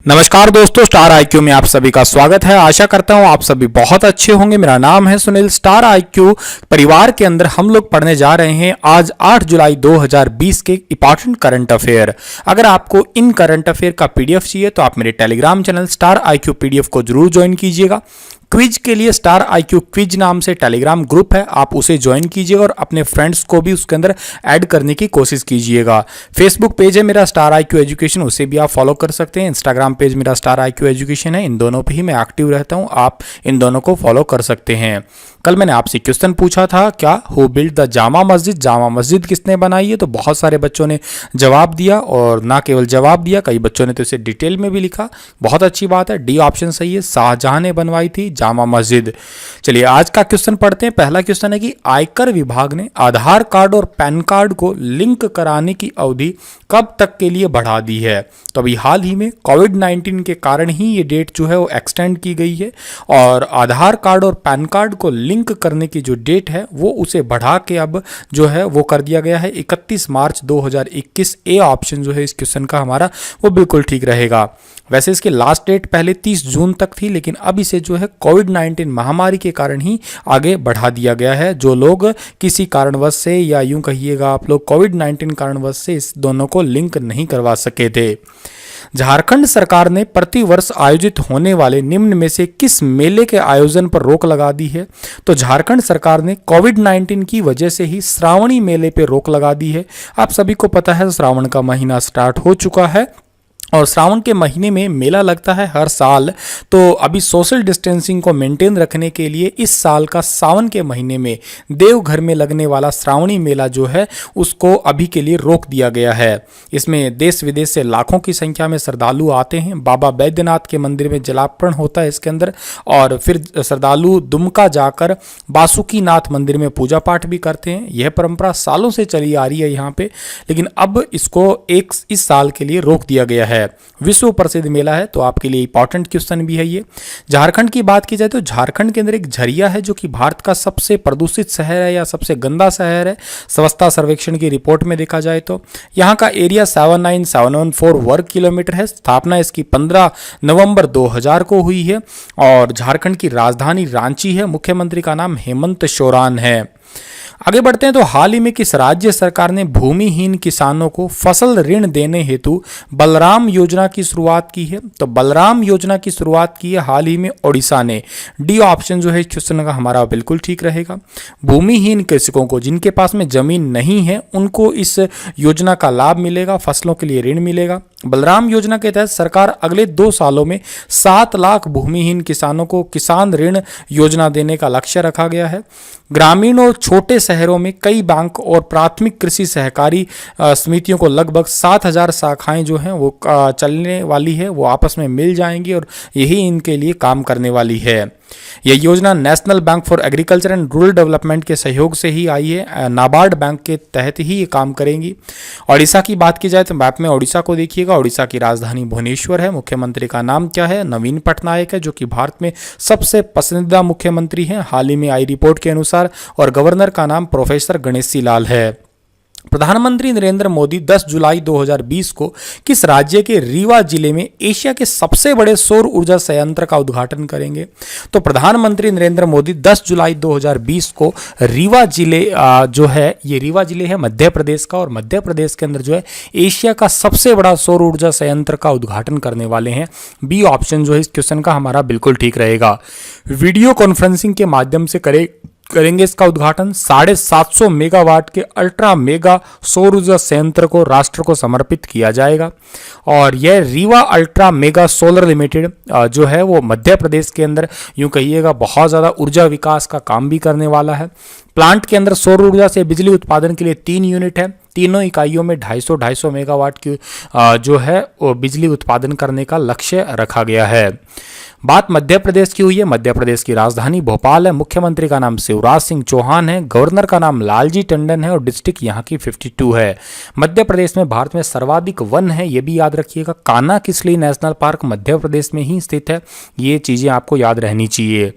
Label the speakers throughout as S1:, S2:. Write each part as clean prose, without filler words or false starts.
S1: नमस्कार दोस्तों, star IQ में आप सभी का स्वागत है। आशा करता हूं आप सभी बहुत अच्छे होंगे। मेरा नाम है सुनील। स्टार आईक्यू परिवार के अंदर हम लोग पढ़ने जा रहे हैं आज 8 जुलाई 2020 के इंपॉर्टेंट करंट अफेयर। अगर आपको इन करंट अफेयर का पीडीएफ चाहिए तो आप मेरे Telegram channel star IQ PDF को जरूर ज्वाइन कीजिएगा। क्विज के लिए स्टार आईक्यू क्विज नाम से टेलीग्राम ग्रुप है, आप उसे ज्वाइन कीजिएगा और अपने फ्रेंड्स को भी उसके अंदर ऐड करने की कोशिश कीजिएगा। फेसबुक पेज है मेरा स्टार आईक्यू एजुकेशन, उसे भी आप फॉलो कर सकते हैं। इंस्टाग्राम पेज मेरा स्टार आईक्यू एजुकेशन है, इन दोनों पे ही मैं एक्टिव रहता हूं, आप इन दोनों को फॉलो कर सकते हैं। कल मैंने आपसे क्वेश्चन पूछा था, क्या who build the Jama Masjid, Jama Masjid किसने बनाई है? तो बहुत सारे बच्चों ने जवाब दिया, और ना केवल जवाब दिया, कई बच्चों ने तो इसे डिटेल में भी लिखा। बहुत अच्छी बात है, डी ऑप्शन सही है, शाहजहां ने बनवाई थी जामा मस्जिद। चलिए आज का क्वेश्चन पढ़ते हैं। पहला क्वेश्चन है कि आयकर विभाग ने आधार कार्ड और पैन कार्ड को लिंक कराने की अवधि कब तक के लिए बढ़ा दी है? तो अभी हाल ही में कोविड-19 के कारण ही ये डेट जो है वो एक्सटेंड की गई है, और आधार कार्ड और पैन कार्ड को लिंक करने की जो डेट है वो उसे बढ़ा के अब जो है वो कर दिया गया है 31 मार्च 2021। ए ऑप्शन जो है इस क्वेश्चन का हमारा वो बिल्कुल ठीक रहेगा। वैसे इसकी लास्ट डेट पहले 30 जून तक थी, लेकिन अब इसे जो है कोविड-19 महामारी के कारण ही आगे बढ़ा दिया गया है। जो लोग किसी कारणवश से, या यूं कहिएगा आप लोग कोविड-19 कारणवश से इस दोनों को लिंक नहीं करवा सके थे। झारखंड सरकार ने प्रतिवर्ष आयोजित होने वाले निम्न में से किस मेले के आयोजन पर रोक लगा दी है? तो झारखंड सरकार ने कोविड-19 की वजह से ही श्रावणी मेले पर रोक लगा दी है। आप सभी को पता है श्रावण का महीना स्टार्ट हो चुका है, और श्रावण के महीने में मेला लगता है हर साल। तो अभी सोशल डिस्टेंसिंग को मेंटेन रखने के लिए इस साल का सावन के महीने में देवघर में लगने वाला श्रावणी मेला जो है उसको अभी के लिए रोक दिया गया है। इसमें देश विदेश से लाखों की संख्या में श्रद्धालु आते हैं। बाबा बैद्यनाथ के मंदिर में जलार्पण होता है इसके अंदर, और फिर श्रद्धालु दुमका जाकर बासुकीनाथ मंदिर में पूजा पाठ भी करते हैं। यह परंपरा सालों से चली आ रही है यहाँ पे, लेकिन अब इसको इस साल के लिए रोक दिया गया है। विश्व प्रसिद्ध मेला है, तो आपके लिए इंपॉर्टेंट क्वेश्चन भी है ये। झारखंड की बात की जाए तो झारखंड के अंदर एक झरिया है जो कि भारत का सबसे प्रदूषित शहर है या सबसे गंदा शहर है, स्वच्छता सर्वेक्षण की रिपोर्ट में देखा जाए तो। यहाँ का एरिया 79714 वर्ग किलोमीटर है। स्थापना इसकी 15 नवंबर 2000 को हुई है, और झारखंड की राजधानी रांची है। मुख्यमंत्री का नाम हेमंत सोरेन है। आगे बढ़ते हैं तो हाल ही में किस राज्य सरकार ने भूमिहीन किसानों को फसल ऋण देने हेतु बलराम योजना की शुरुआत की है? तो बलराम योजना की शुरुआत की है हाल ही में ओडिशा ने। डी ऑप्शन जो है क्वेश्चन का हमारा बिल्कुल ठीक रहेगा। भूमिहीन कृषकों को, जिनके पास में जमीन नहीं है, उनको इस योजना का लाभ मिलेगा, फसलों के लिए ऋण मिलेगा। बलराम योजना के तहत सरकार अगले 2 सालों में 7 लाख भूमिहीन किसानों को किसान ऋण योजना देने का लक्ष्य रखा गया है। ग्रामीण और छोटे शहरों में कई बैंक और प्राथमिक कृषि सहकारी समितियों को लगभग 7000 शाखाएं जो हैं वो चलने वाली है, वो आपस में मिल जाएंगी, और यही इनके लिए काम करने वाली है। यह योजना national bank for agriculture and rural development के सहयोग से ही आई है। नाबार्ड बैंक के तहत ही ये काम करेंगी। ओडिशा की बात की जाए तो मैप में ओडिशा को देखिएगा। ओडिशा की राजधानी भुवनेश्वर है। मुख्यमंत्री का नाम क्या है? नवीन पटनायक है, जो कि भारत में सबसे पसंदीदा मुख्यमंत्री हैं हाल ही में आई रिपोर्ट के अनुसार, और गवर्नर का नाम प्रोफेसर गणेशी लाल है। प्रधानमंत्री नरेंद्र मोदी 10 जुलाई 2020 को किस राज्य के रीवा जिले में एशिया के सबसे बड़े सौर ऊर्जा संयंत्र का उद्घाटन करेंगे? तो प्रधानमंत्री नरेंद्र मोदी 10 जुलाई 2020 को रीवा जिले जो है, ये रीवा जिले है मध्य प्रदेश का, और मध्य प्रदेश के अंदर जो है एशिया का सबसे बड़ा सौर ऊर्जा संयंत्र का उद्घाटन करने वाले हैं। बी ऑप्शन जो है इस क्वेश्चन का हमारा बिल्कुल ठीक रहेगा। वीडियो कॉन्फ्रेंसिंग के माध्यम से करेंगे इसका उद्घाटन। 750 मेगावाट के अल्ट्रा मेगा सौर ऊर्जा संयंत्र को राष्ट्र को समर्पित किया जाएगा, और यह Rewa ultra mega solar limited जो है वो मध्य प्रदेश के अंदर यूं कहिएगा बहुत ज़्यादा ऊर्जा विकास का काम भी करने वाला है। प्लांट के अंदर सौर ऊर्जा से बिजली उत्पादन के लिए 3 यूनिट है। तीनों इकाइयों में 250 मेगावाट की जो है वो बिजली उत्पादन करने का लक्ष्य रखा गया है। बात मध्य प्रदेश की हुई है। मध्य प्रदेश की राजधानी भोपाल है, मुख्यमंत्री का नाम शिवराज सिंह चौहान है, गवर्नर का नाम लालजी टंडन है और डिस्ट्रिक्ट यहाँ की 52 है। मध्य प्रदेश में भारत में सर्वाधिक वन है, ये भी याद रखिएगा। कान्हा किसली नेशनल पार्क मध्य प्रदेश में ही स्थित है, ये चीज़ें आपको याद रहनी चाहिए।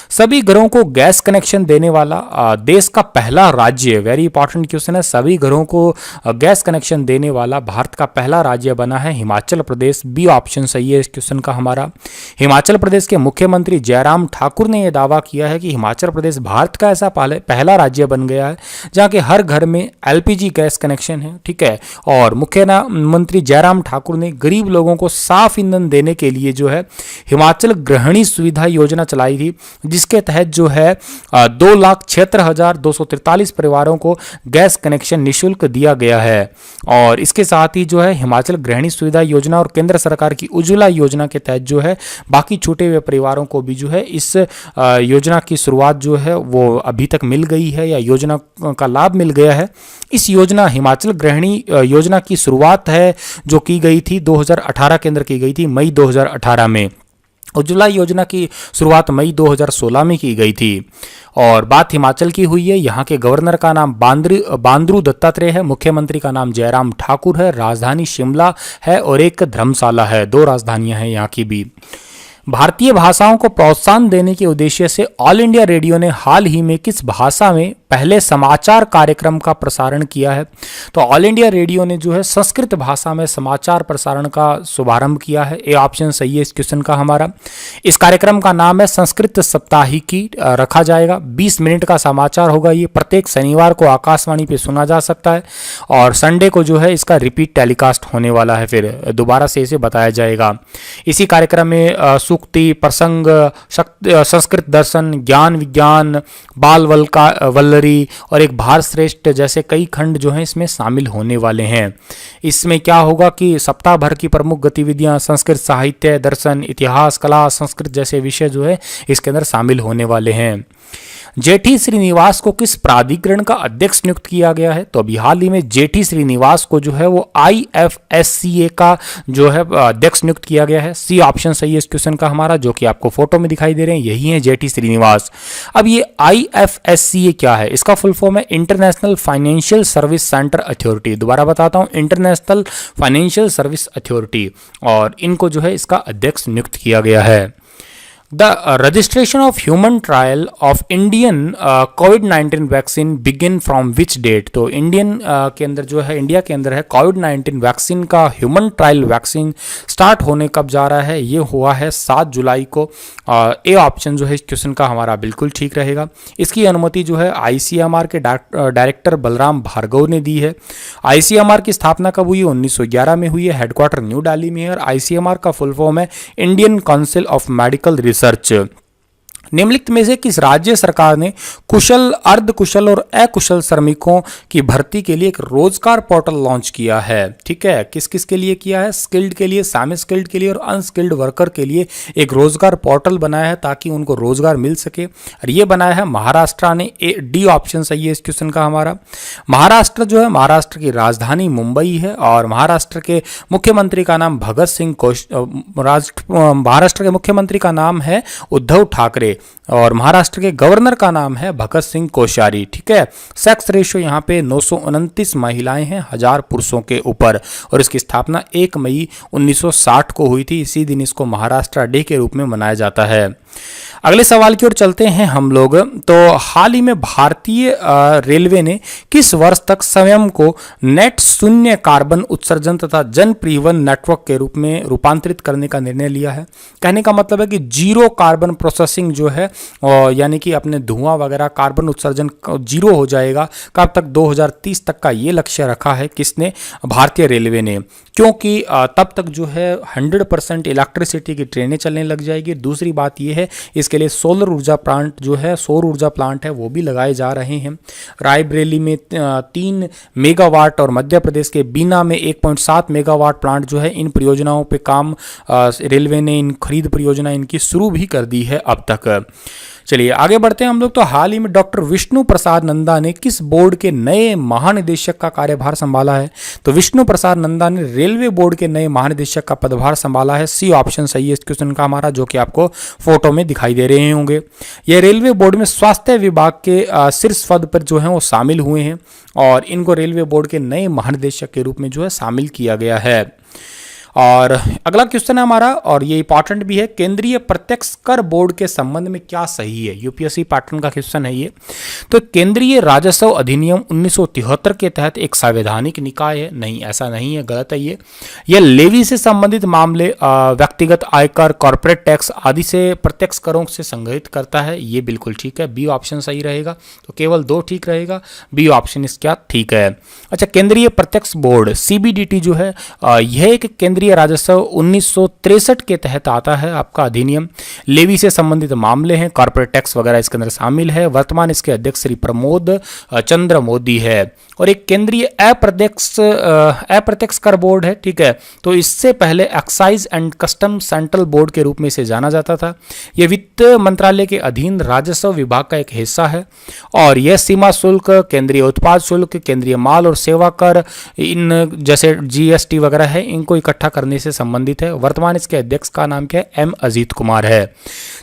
S1: सभी घरों को गैस कनेक्शन देने वाला देश का पहला राज्य, वेरी इंपॉर्टेंट क्वेश्चन है, सभी घरों को गैस कनेक्शन देने वाला भारत का पहला राज्य बना है हिमाचल प्रदेश। बी ऑप्शन सही है इस क्वेश्चन का हमारा। हिमाचल प्रदेश के मुख्यमंत्री जयराम ठाकुर ने यह दावा किया है कि हिमाचल प्रदेश भारत का ऐसा पहला राज्य बन गया है जहां के हर घर में एलपीजी गैस कनेक्शन है, ठीक है। और मुख्यमंत्री जयराम ठाकुर ने गरीब लोगों को साफ ईंधन देने के लिए जो है हिमाचल गृहिणी सुविधा योजना चलाई थी, जिसके तहत जो है 2,76,243 परिवारों को गैस कनेक्शन निःशुल्क दिया गया है। और इसके साथ ही जो है हिमाचल गृहिणी सुविधा योजना और केंद्र सरकार की उज्ज्वला योजना के तहत जो है बाकी छूटे हुए परिवारों को भी जो है इस योजना की शुरुआत जो है वो अभी तक मिल गई है या योजना का लाभ मिल गया है। इस योजना हिमाचल गृहिणी योजना की शुरुआत है जो की गई थी 2018 के अंदर की गई थी, मई 2018 में। उज्ज्वला योजना की शुरुआत मई 2016 में की गई थी। और बात हिमाचल की हुई है, यहाँ के गवर्नर का नाम बांद्रू दत्तात्रेय है, मुख्यमंत्री का नाम जयराम ठाकुर है, राजधानी शिमला है और एक धर्मशाला है, 2 राजधानियां हैं यहाँ की भी। भारतीय भाषाओं को प्रोत्साहन देने के उद्देश्य से ऑल इंडिया रेडियो ने हाल ही में किस भाषा में पहले समाचार कार्यक्रम का प्रसारण किया है? तो ऑल इंडिया रेडियो ने जो है संस्कृत भाषा में समाचार प्रसारण का शुभारंभ किया है। ए ऑप्शन सही है इस क्वेश्चन का हमारा। इस कार्यक्रम का नाम है संस्कृत सप्ताहिकी रखा जाएगा। 20 मिनट का समाचार होगा, ये प्रत्येक शनिवार को आकाशवाणी पे सुना जा सकता है और संडे को जो है इसका रिपीट टेलीकास्ट होने वाला है, फिर दोबारा से इसे बताया जाएगा। इसी कार्यक्रम में सूक्ति, प्रसंग, संस्कृत दर्शन, ज्ञान विज्ञान, बाल वल्लरी और एक भारत श्रेष्ठ जैसे कई खंड जो हैं इसमें शामिल होने वाले हैं। इसमें क्या होगा कि सप्ताह भर की प्रमुख गतिविधियां संस्कृत साहित्य, दर्शन, इतिहास, कला, संस्कृत जैसे विषय जो है इसके अंदर शामिल होने वाले हैं। जेठी श्रीनिवास को किस प्राधिकरण का अध्यक्ष नियुक्त किया गया है? तो अभी हाल ही में जेठी श्रीनिवास को जो है वो IFSCA का जो है अध्यक्ष नियुक्त किया गया है। सी ऑप्शन सही है इस क्वेश्चन का हमारा, जो कि आपको फोटो में दिखाई दे रहे हैं, यही है जेठी श्रीनिवास। अब ये IFSCA क्या है? इसका फुल फॉर्म है international financial service centre authority. दोबारा बताता हूँ, इंटरनेशनल फाइनेंशियल सर्विस अथॉरिटी, और इनको जो है इसका अध्यक्ष नियुक्त किया गया है। The registration of human trial of Indian COVID-19 vaccine begin from which date? तो इंडियन के अंदर जो है, इंडिया के अंदर है COVID-19 वैक्सीन का ह्यूमन ट्रायल वैक्सीन स्टार्ट होने कब जा रहा है? ये हुआ है 7 जुलाई को। ए ऑप्शन जो है इस क्वेश्चन का हमारा बिल्कुल ठीक रहेगा। इसकी अनुमति जो है ICMR के डायरेक्टर बलराम भार्गव ने दी है। ICMR की स्थापना कब हुई? 1911 में हुई है। हेडक्वार्टर न्यू दिल्ली में है और ICMR का फुल फॉर्म है Indian council of medical research. निम्नलिखित में से किस राज्य सरकार ने कुशल, अर्धकुशल और अकुशल श्रमिकों की भर्ती के लिए एक रोजगार पोर्टल लॉन्च किया है? ठीक है, किस किस के लिए किया है? स्किल्ड के लिए, सेमी स्किल्ड के लिए और अनस्किल्ड वर्कर के लिए एक रोजगार पोर्टल बनाया है ताकि उनको रोजगार मिल सके। और ये बनाया है महाराष्ट्र ने। डी ऑप्शन सही है इस क्वेश्चन का हमारा। महाराष्ट्र जो है, महाराष्ट्र की राजधानी मुंबई है और महाराष्ट्र के मुख्यमंत्री का नाम भगत सिंह महाराष्ट्र के मुख्यमंत्री का नाम है उद्धव ठाकरे और महाराष्ट्र के गवर्नर का नाम है भगत सिंह कोश्यारी। ठीक है, सेक्स रेशियो यहाँ पे 929 महिलाएं हैं 1000 पुरुषों के ऊपर और इसकी स्थापना 1 मई 1960 को हुई थी। इसी दिन इसको महाराष्ट्र डे के रूप में मनाया जाता है। अगले सवाल की ओर चलते हैं हम लोग। तो हाल ही में भारतीय रेलवे ने किस वर्ष तक स्वयं को नेट शून्य कार्बन उत्सर्जन तथा जन परिवहन नेटवर्क के रूप में रूपांतरित करने का निर्णय लिया है? कहने का मतलब है कि जीरो कार्बन प्रोसेसिंग जो है, यानी कि अपने धुआं वगैरह कार्बन उत्सर्जन जीरो हो जाएगा। कब तक? 2030 तक का ये लक्ष्य रखा है किसने? भारतीय रेलवे ने, क्योंकि तब तक जो है 100% इलेक्ट्रिसिटी की ट्रेनें चलने लग जाएगी। दूसरी बात ये है, इसके लिए सोलर ऊर्जा प्लांट जो है, सौर ऊर्जा प्लांट है, वो भी लगाए जा रहे हैं। रायबरेली में 3 मेगावाट और मध्य प्रदेश के बीना में 1.7 मेगावाट प्लांट जो है, इन परियोजनाओं पे काम रेलवे ने, इन खरीद परियोजना इनकी शुरू भी कर दी है अब तक। चलिए आगे बढ़ते हैं हम लोग। तो हाल ही में डॉक्टर विष्णु प्रसाद नंदा ने किस बोर्ड के नए महानिदेशक का कार्यभार संभाला है? तो विष्णु प्रसाद नंदा ने रेलवे बोर्ड के नए महानिदेशक का पदभार संभाला है। सी ऑप्शन सही है इस क्वेश्चन का हमारा, जो कि आपको फोटो में दिखाई दे रहे होंगे। यह रेलवे बोर्ड में स्वास्थ्य विभाग के शीर्ष पद पर जो है वो शामिल हुए हैं और इनको रेलवे बोर्ड के नए महानिदेशक के रूप में जो है शामिल किया गया है। और अगला क्वेश्चन है हमारा, और ये इंपॉर्टेंट भी है, केंद्रीय प्रत्यक्ष कर बोर्ड के संबंध में क्या सही है? यूपीएससी पैटर्न का क्वेश्चन है ये। तो केंद्रीय राजस्व अधिनियम 1973 के तहत एक संवैधानिक निकाय है? नहीं, ऐसा नहीं है, गलत है ये। यह लेवी से संबंधित मामले, व्यक्तिगत आयकर, कॉर्पोरेट टैक्स आदि से प्रत्यक्ष करों से संग्रहित करता है। ये बिल्कुल ठीक है, बी ऑप्शन सही रहेगा। तो केवल 2 ठीक रहेगा, बी ऑप्शन इसका ठीक है। अच्छा, केंद्रीय प्रत्यक्ष बोर्ड सीबीडीटी जो है यह एक केंद्रीय राजस्व 1963 के तहत आता है आपका अधिनियम। लेवी से संबंधित मामले हैं, कॉर्पोरेट टैक्स वगैरह इसके अंदर शामिल है। वर्तमान इसके अध्यक्ष श्री प्रमोद चंद्र मोदी है। और एक केंद्रीय अप्रत्यक्ष कर बोर्ड है, ठीक है। तो इससे पहले excise and custom central board के रूप में इसे जाना जाता था। यह वित्त मंत्रालय के अधीन राजस्व विभाग का एक हिस्सा है और यह सीमा शुल्क, केंद्रीय उत्पाद शुल्क, केंद्रीय माल और सेवा कर, इन जैसे जीएसटी वगैरह है, इनको इकट्ठा करने से संबंधित है। वर्तमान इसके अध्यक्ष का नाम क्या है? एम अजीत कुमार है।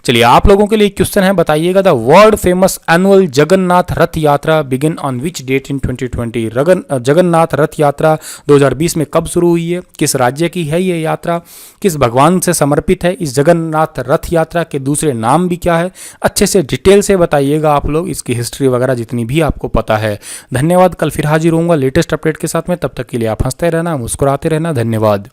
S1: चलिए आप लोगों के लिए क्वेश्चन है, बताइएगा the world famous annual Jagannath रथ यात्रा बिगिन ऑन विच डेट इन 2020? जगन्नाथ रथ यात्रा 2020 में कब शुरू हुई है? किस राज्य की है ये यात्रा? किस भगवान से समर्पित है? इस जगन्नाथ रथ यात्रा के दूसरे नाम भी क्या है? अच्छे से डिटेल से बताइएगा आप लोग, इसकी हिस्ट्री वगैरह जितनी भी आपको पता है। धन्यवाद। कल फिर हाजिर होऊंगा लेटेस्ट अपडेट के साथ में, तब तक के लिए आप हंसते रहना, मुस्कुराते रहना। धन्यवाद।